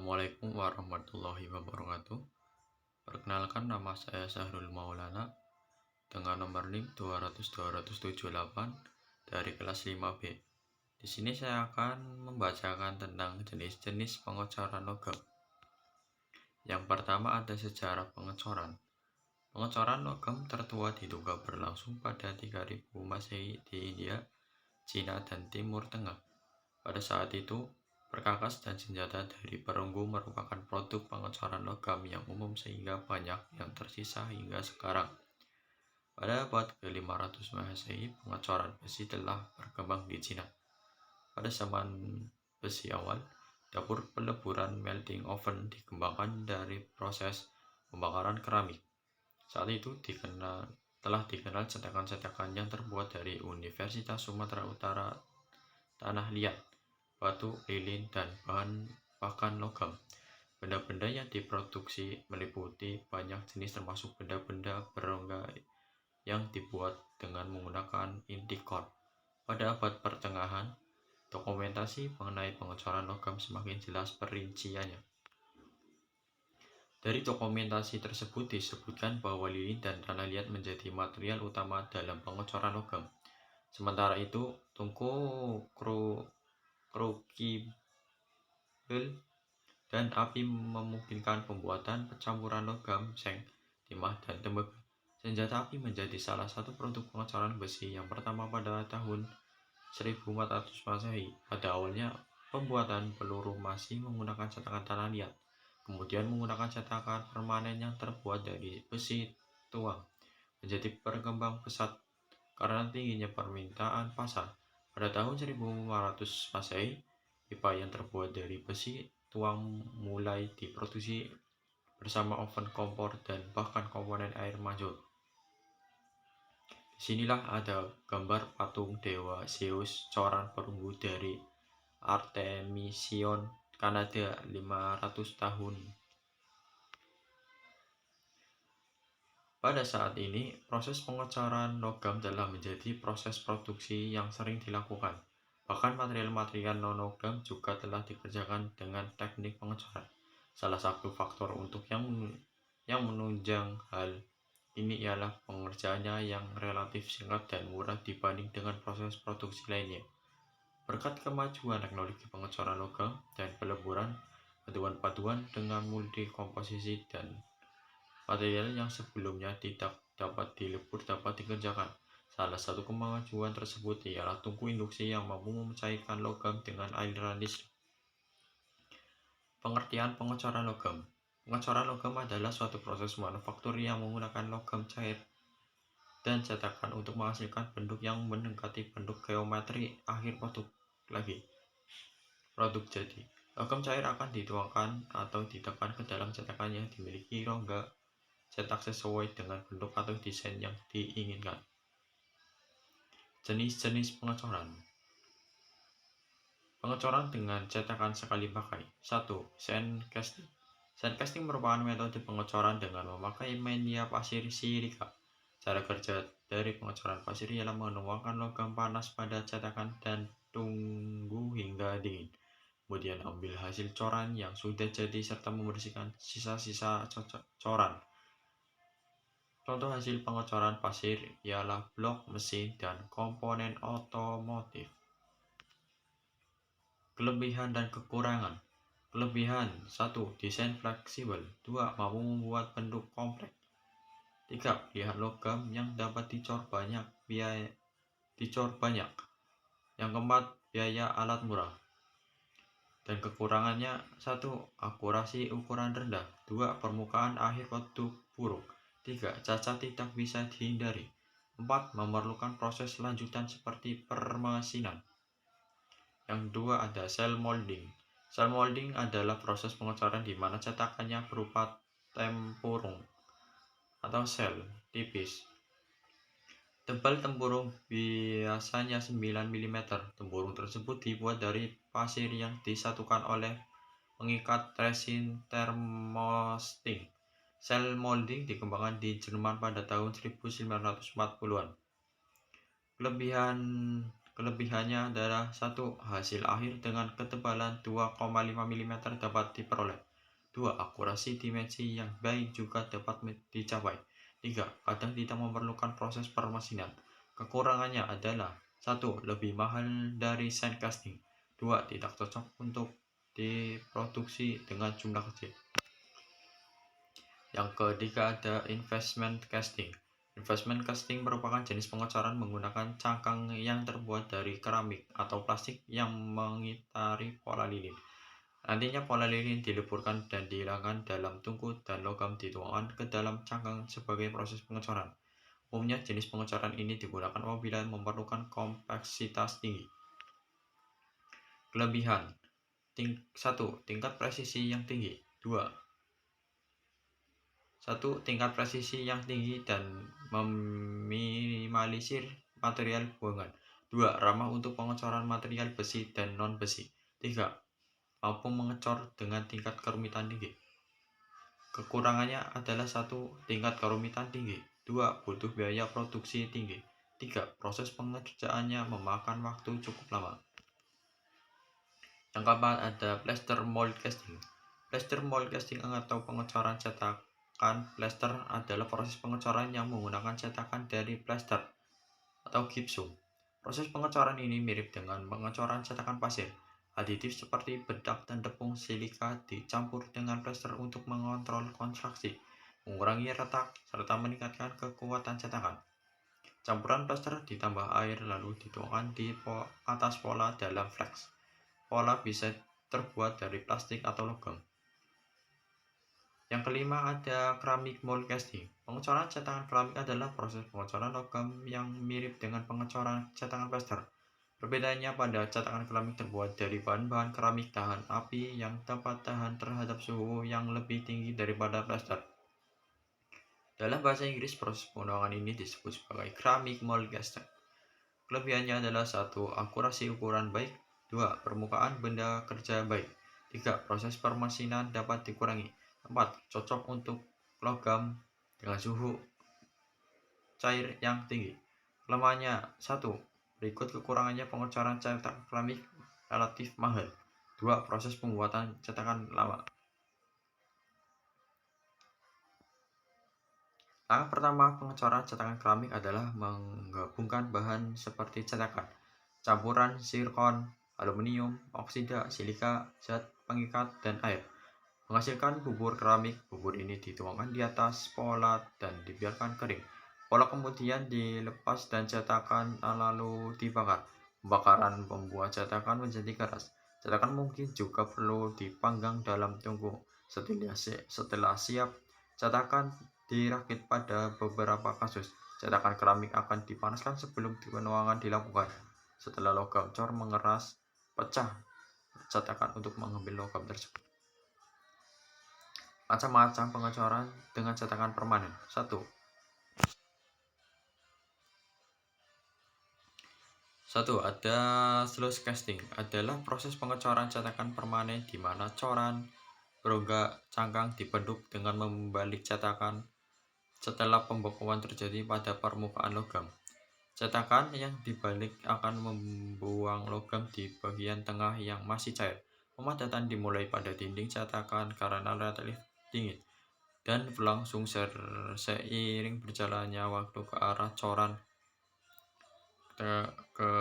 Assalamualaikum warahmatullahi wabarakatuh. Perkenalkan, nama saya Sahrul Maulana dengan nomor NIM 200-278 dari kelas 5B. Di sini saya akan membacakan tentang jenis-jenis pengecoran logam. Yang pertama ada sejarah pengecoran. Pengecoran logam tertua diduga berlangsung pada 3000 Masehi di India, Cina, dan Timur Tengah. Pada saat itu, perkakas dan senjata dari perunggu merupakan produk pengecoran logam yang umum sehingga banyak yang tersisa hingga sekarang. Pada abad ke-500 Masehi, pengecoran besi telah berkembang di Cina. Pada zaman besi awal, dapur peleburan melting oven dikembangkan dari proses pembakaran keramik. Saat itu telah dikenal cetakan-cetakan yang terbuat dari Universitas Sumatera Utara, tanah liat, batu, lilin, dan bahkan logam. Benda-benda yang diproduksi meliputi banyak jenis termasuk benda-benda berongga yang dibuat dengan menggunakan inti kor. Pada abad pertengahan, dokumentasi mengenai pengecoran logam semakin jelas perinciannya. Dari dokumentasi tersebut disebutkan bahwa lilin dan tanah liat menjadi material utama dalam pengecoran logam. Sementara itu, tungku crucible dan api memungkinkan pembuatan pencampuran logam, seng, timah, dan tembaga. Senjata api menjadi salah satu produk pengecoran besi yang pertama pada tahun 1400 Masehi. Pada awalnya, pembuatan peluru masih menggunakan cetakan tanah liat, kemudian menggunakan cetakan permanen yang terbuat dari besi tuang. Menjadi berkembang pesat karena tingginya permintaan pasar. Pada tahun 1500 Masehi, pipa yang terbuat dari besi tuang mulai diproduksi bersama oven kompor dan bahkan komponen air mancur. Disinilah ada gambar patung dewa Zeus coran perunggu dari Artemision, Kanada, 500 tahun. Pada saat ini, proses pengecoran logam telah menjadi proses produksi yang sering dilakukan. Bahkan material-material non-logam juga telah dikerjakan dengan teknik pengecoran. Salah satu faktor untuk yang menunjang hal ini ialah pengerjaannya yang relatif singkat dan murah dibanding dengan proses produksi lainnya. Berkat kemajuan teknologi pengecoran logam dan peleburan, paduan-paduan dengan multi komposisi dan material yang sebelumnya tidak dapat dilebur dapat dikerjakan. Salah satu kemajuan tersebut ialah tungku induksi yang mampu mencairkan logam dengan aliran listrik. Pengertian pengecoran logam. Pengecoran logam adalah suatu proses manufaktur yang menggunakan logam cair dan cetakan untuk menghasilkan bentuk yang mendekati bentuk geometri akhir produk jadi. Logam cair akan dituangkan atau ditekan ke dalam cetakan yang dimiliki rongga cetak sesuai dengan bentuk atau desain yang diinginkan. Jenis-jenis pengecoran. Pengecoran dengan cetakan sekali pakai. 1. Sandcasting. Sandcasting merupakan metode pengecoran dengan memakai media pasir silika. Cara kerja dari pengecoran pasir ialah menuangkan logam panas pada cetakan dan tunggu hingga dingin. Kemudian ambil hasil coran yang sudah jadi serta membersihkan sisa-sisa coran. Contoh hasil pengecoran pasir ialah blok mesin dan komponen otomotif. Kelebihan dan kekurangan. Kelebihan: 1. Desain fleksibel. 2. Mampu membuat bentuk kompleks. 3. Pilihan logam yang dapat dicor banyak. Yang keempat, biaya alat murah. Dan kekurangannya: 1. Akurasi ukuran rendah. 2. Permukaan akhir produk buruk. 3. Cacat tidak bisa dihindari. 4. Memerlukan proses lanjutan seperti permesinan. Yang kedua ada cell molding. Cell molding adalah proses pengecoran di mana cetakannya berupa tempurung atau sel tipis. Tebal tempurung biasanya 9 mm. Tempurung tersebut dibuat dari pasir yang disatukan oleh pengikat resin thermosting. Cell molding dikembangkan di Jerman pada tahun 1940-an. Kelebihannya adalah satu, hasil akhir dengan ketebalan 2,5 mm dapat diperoleh. 2. Akurasi dimensi yang baik juga dapat dicapai. 3. Kadang tidak memerlukan proses permesinan. Kekurangannya adalah 1. Lebih mahal dari sandcasting. 2. Tidak cocok untuk diproduksi dengan jumlah kecil. Yang ketiga ada investment casting. Investment casting merupakan jenis pengecoran menggunakan cangkang yang terbuat dari keramik atau plastik yang mengitari pola lilin. Nantinya pola lilin dileburkan dan dihilangkan dalam tungku dan logam dituangkan ke dalam cangkang sebagai proses pengecoran. Umumnya jenis pengecoran ini digunakan apabila memerlukan kompleksitas tinggi. Kelebihan 1. Tingkat presisi yang tinggi. 2. 1. Tingkat presisi yang tinggi dan meminimalisir material buangan. 2. Ramah untuk pengecoran material besi dan non-besi. 3. Mampu mengecor dengan tingkat kerumitan tinggi. Kekurangannya adalah 1. Tingkat kerumitan tinggi. 2. Butuh biaya produksi tinggi. 3. Proses pengerjaannya memakan waktu cukup lama. Yang keempat ada plaster mold casting. Plaster mold casting atau pengecoran cetakan plaster adalah proses pengecoran yang menggunakan cetakan dari plaster atau gipsum. Proses pengecoran ini mirip dengan pengecoran cetakan pasir. Aditif seperti bedak dan tepung silika dicampur dengan plaster untuk mengontrol kontraksi, mengurangi retak, serta meningkatkan kekuatan cetakan. Campuran plaster ditambah air lalu dituangkan di atas pola dalam flex. Pola bisa terbuat dari plastik atau logam. Yang kelima ada keramik mold casting. Pengecoran cetakan keramik adalah proses pengecoran logam yang mirip dengan pengecoran cetakan plaster. Perbedaannya pada cetakan keramik terbuat dari bahan-bahan keramik tahan api yang dapat tahan terhadap suhu yang lebih tinggi daripada plaster. Dalam bahasa Inggris, proses pengulangan ini disebut sebagai keramik mold casting. Kelebihannya adalah 1. Akurasi ukuran baik. 2. Permukaan benda kerja baik. 3. Proses permesinan dapat dikurangi. 4. Cocok untuk logam dengan suhu cair yang tinggi. Kelemahannya 1. Berikut kekurangannya pengecoran cetakan keramik relatif mahal. 2. Proses pembuatan cetakan lama. Langkah pertama pengecoran cetakan keramik adalah menggabungkan bahan seperti cetakan, campuran zirkon, aluminium, oksida, silika, zat pengikat, dan air. Menghasilkan bubur keramik. Bubur ini dituangkan di atas pola dan dibiarkan kering. Pola kemudian dilepas dan cetakan lalu dibakar. Pembakaran membuat cetakan menjadi keras. Cetakan mungkin juga perlu dipanggang dalam tungku. Setelah siap, cetakan dirakit. Pada beberapa kasus, cetakan keramik akan dipanaskan sebelum penuangan dilakukan. Setelah logam cor mengeras, pecah cetakan untuk mengambil logam tersebut. Macam-macam pengecoran dengan cetakan permanen. 1. Ada sluice casting. Adalah proses pengecoran cetakan permanen di mana coran berongga cangkang dibentuk dengan membalik cetakan setelah pembekuan terjadi pada permukaan logam. Cetakan yang dibalik akan membuang logam di bagian tengah yang masih cair. Pemadatan dimulai pada dinding cetakan karena relatif dingin dan berlangsung seiring berjalannya waktu ke arah coran ke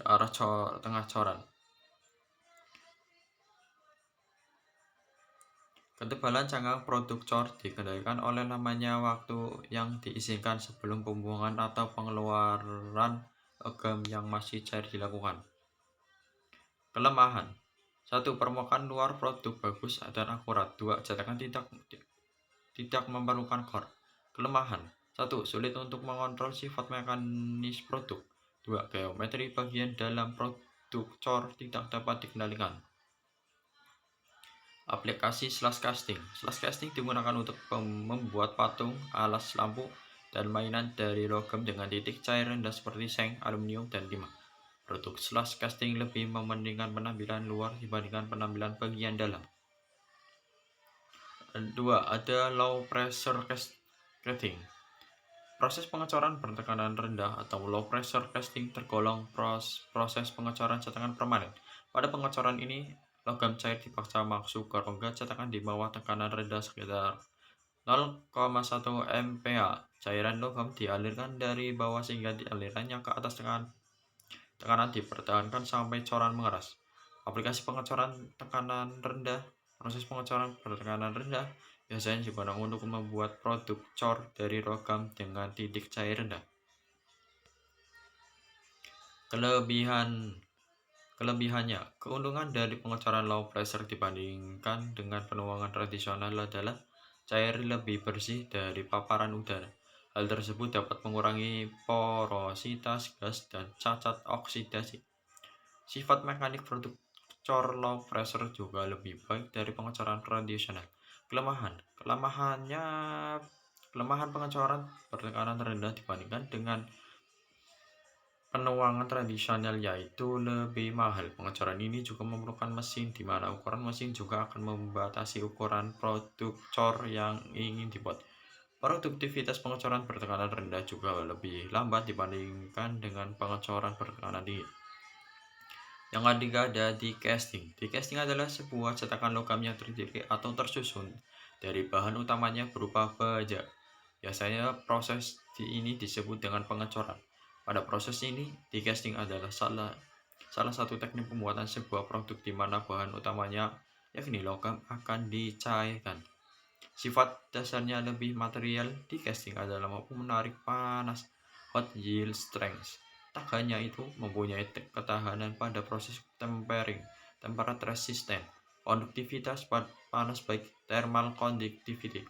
arah tengah coran. Ketebalan cangkang produk cor dikendalikan oleh lamanya waktu yang diizinkan sebelum pembuangan atau pengeluaran logam yang masih cair dilakukan. Kelemahan 1. Permukaan luar produk bagus dan akurat. 2. Cetakan tidak memerlukan core. Kelemahan 1. Sulit untuk mengontrol sifat mekanis produk. 2. Geometri bagian dalam produk cor tidak dapat dikendalikan. Aplikasi slash casting. Slash casting digunakan untuk membuat patung, alas lampu, dan mainan dari logam dengan titik cair rendah seperti seng, aluminium, dan timah. Produk slash casting lebih mementingkan penampilan luar dibandingkan penampilan bagian dalam. 2. Ada low pressure casting. Proses pengecoran bertekanan rendah atau low pressure casting tergolong proses pengecoran cetakan permanen. Pada pengecoran ini, logam cair dipaksa masuk ke rongga cetakan di bawah tekanan rendah sekitar 0,1 mPa. Cairan logam dialirkan dari bawah sehingga alirannya ke atas tekanan dipertahankan sampai coran mengeras. Aplikasi pengecoran tekanan rendah. Proses pengecoran bertekanan rendah biasanya digunakan untuk membuat produk cor dari logam dengan titik cair rendah. Kelebihannya, keuntungan dari pengecoran low pressure dibandingkan dengan penuangan tradisional adalah cair lebih bersih dari paparan udara. Hal tersebut dapat mengurangi porositas gas dan cacat oksidasi. Sifat mekanik produk cor low pressure juga lebih baik dari pengecoran tradisional. Kelemahan pengecoran bertekanan rendah dibandingkan dengan penuangan tradisional yaitu lebih mahal. Pengecoran ini juga memerlukan mesin, di mana ukuran mesin juga akan membatasi ukuran produk cor yang ingin dibuat. Produktivitas pengecoran bertekanan rendah juga lebih lambat dibandingkan dengan pengecoran bertekanan tinggi. Yang ketiga ada die-casting. Die-casting adalah sebuah cetakan logam yang terdiri atau tersusun dari bahan utamanya berupa baja. Biasanya proses ini disebut dengan pengecoran. Pada proses ini, die-casting adalah salah satu teknik pembuatan sebuah produk di mana bahan utamanya, yakni logam, akan dicairkan. Sifat dasarnya lebih material, die-casting adalah mampu menarik panas, hot yield strength. Tak hanya itu, mempunyai ketahanan pada proses tempering, temperat resistant, konduktivitas panas baik thermal conductivity,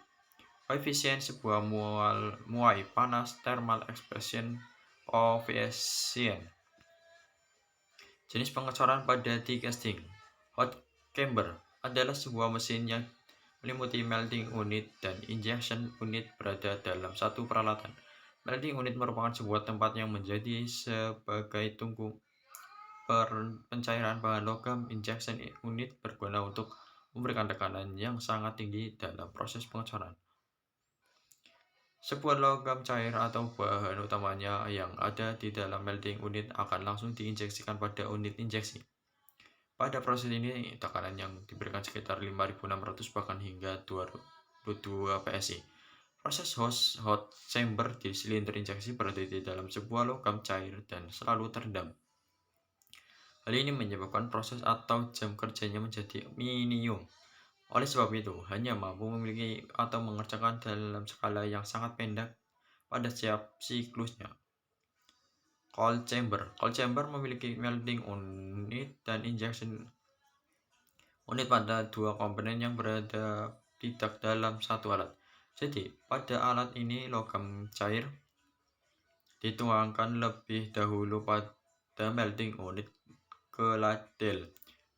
koefisien sebuah muai panas thermal expression coefficient. Jenis pengecoran pada die-casting. Hot chamber adalah sebuah mesin yang meliputi melting unit dan injection unit berada dalam satu peralatan. Melting unit merupakan sebuah tempat yang menjadi sebagai tungku pencairan bahan logam. Injection unit berguna untuk memberikan tekanan yang sangat tinggi dalam proses pengecoran. Sebuah logam cair atau bahan utamanya yang ada di dalam melting unit akan langsung diinjeksikan pada unit injeksi. Pada proses ini, tekanan yang diberikan sekitar 5.600 bahkan hingga 22 PSI. Proses hot chamber di silinder injeksi berada di dalam sebuah logam cair dan selalu terendam. Hal ini menyebabkan proses atau jam kerjanya menjadi minimum. Oleh sebab itu, hanya mampu memiliki atau mengerjakan dalam skala yang sangat pendek pada setiap siklusnya. Cold chamber memiliki melting unit dan injection unit pada dua komponen yang berada tidak dalam satu alat. Jadi, pada alat ini logam cair dituangkan lebih dahulu pada melting unit ke ladle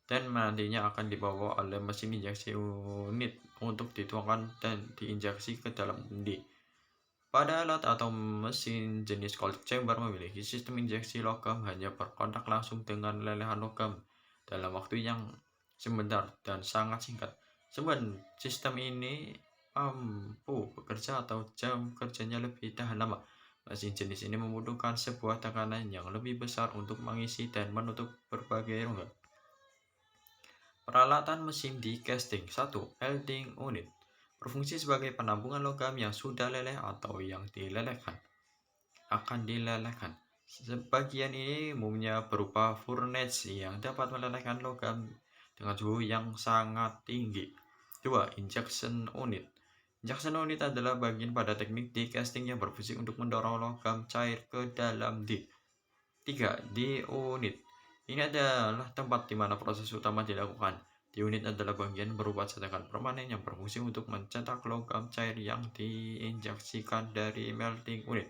dan nantinya akan dibawa oleh mesin injeksi unit untuk dituangkan dan diinjeksi ke dalam undi. Pada alat atau mesin jenis cold chamber memiliki sistem injeksi logam hanya berkontak langsung dengan lelehan logam dalam waktu yang sebentar dan sangat singkat. Sistem ini mampu bekerja atau jam kerjanya lebih tahan lama. Mesin jenis ini membutuhkan sebuah tekanan yang lebih besar untuk mengisi dan menutup berbagai rongga. Peralatan mesin die-casting. 1. Melting unit berfungsi sebagai penampungan logam yang sudah leleh atau yang akan dilelehkan. Sebagian ini umumnya berupa furnace yang dapat melelehkan logam dengan suhu yang sangat tinggi. 2. Injection unit. Injection unit adalah bagian pada teknik die-casting yang berfungsi untuk mendorong logam cair ke dalam die. 3. Die unit. Ini adalah tempat di mana proses utama dilakukan. Die unit adalah bagian berupa cetakan permanen yang berfungsi untuk mencetak logam cair yang diinjeksikan dari melting unit.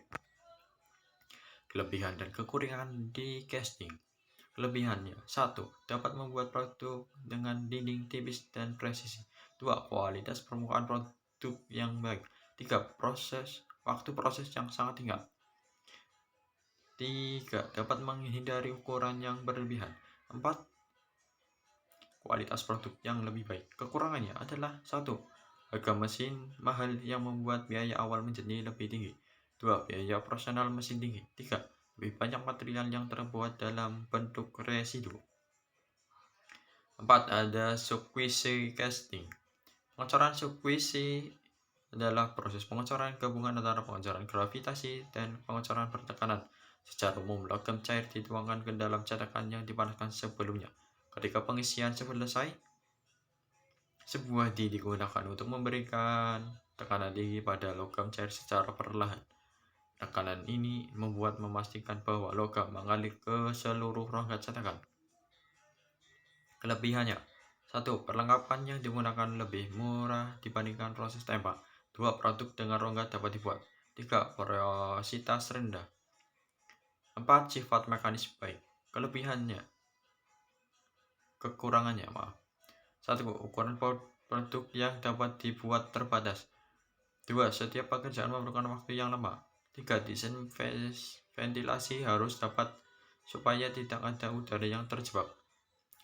Kelebihan dan kekurangan die-casting. Kelebihannya: 1. Dapat membuat produk dengan dinding tipis dan presisi. 2. Kualitas permukaan produk yang baik. 3. Waktu proses yang sangat singkat. 3. Dapat menghindari ukuran yang berlebihan. 4. Kualitas produk yang lebih baik. Kekurangannya adalah 1. Harga mesin mahal yang membuat biaya awal menjadi lebih tinggi. 2. Biaya operasional mesin tinggi. 3. Lebih banyak material yang terbuat dalam bentuk residu. 4. Ada squeeze casting. Pengecoran squeeze adalah proses pengecoran gabungan antara pengecoran gravitasi dan pengecoran bertekanan. Secara umum, logam cair dituangkan ke dalam cetakan yang dipanaskan sebelumnya. Ketika pengisian selesai, sebuah di digunakan untuk memberikan tekanan tinggi pada logam cair secara perlahan. Tekanan ini memastikan bahwa logam mengalir ke seluruh rongga cetakan. Kelebihannya: 1. Perlengkapan yang digunakan lebih murah dibandingkan proses tembak. 2. Produk dengan rongga dapat dibuat. 3. Porositas rendah. 4. Sifat mekanis baik. Kekurangannya, 1. Ukuran produk yang dapat dibuat terbatas. 2. Setiap pekerjaan memerlukan waktu yang lama. 3. Desain ventilasi harus dapat supaya tidak ada udara yang terjebak.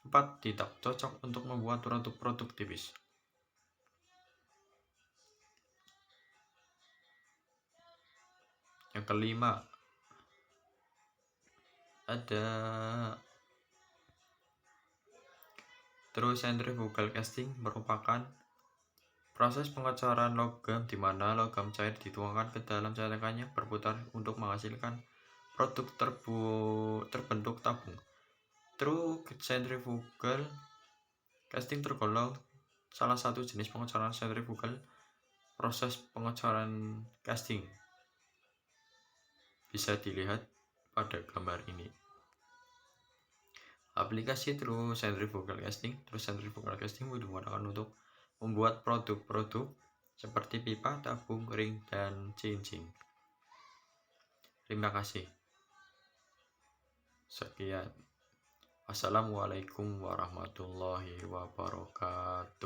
4. Tidak cocok untuk membuat produk-produk tipis. Yang kelima, ada true centrifugal casting, merupakan proses pengecoran logam di mana logam cair dituangkan ke dalam cetakannya berputar untuk menghasilkan produk terbentuk tabung. True centrifugal casting tergolong salah satu jenis pengecoran centrifugal. Proses pengecoran casting bisa dilihat pada gambar ini. Aplikasi True centrifugal casting digunakan untuk membuat produk-produk seperti pipa, tabung, ring, dan cincin. Terima kasih. Sekian. Wassalamualaikum warahmatullahi wabarakatuh.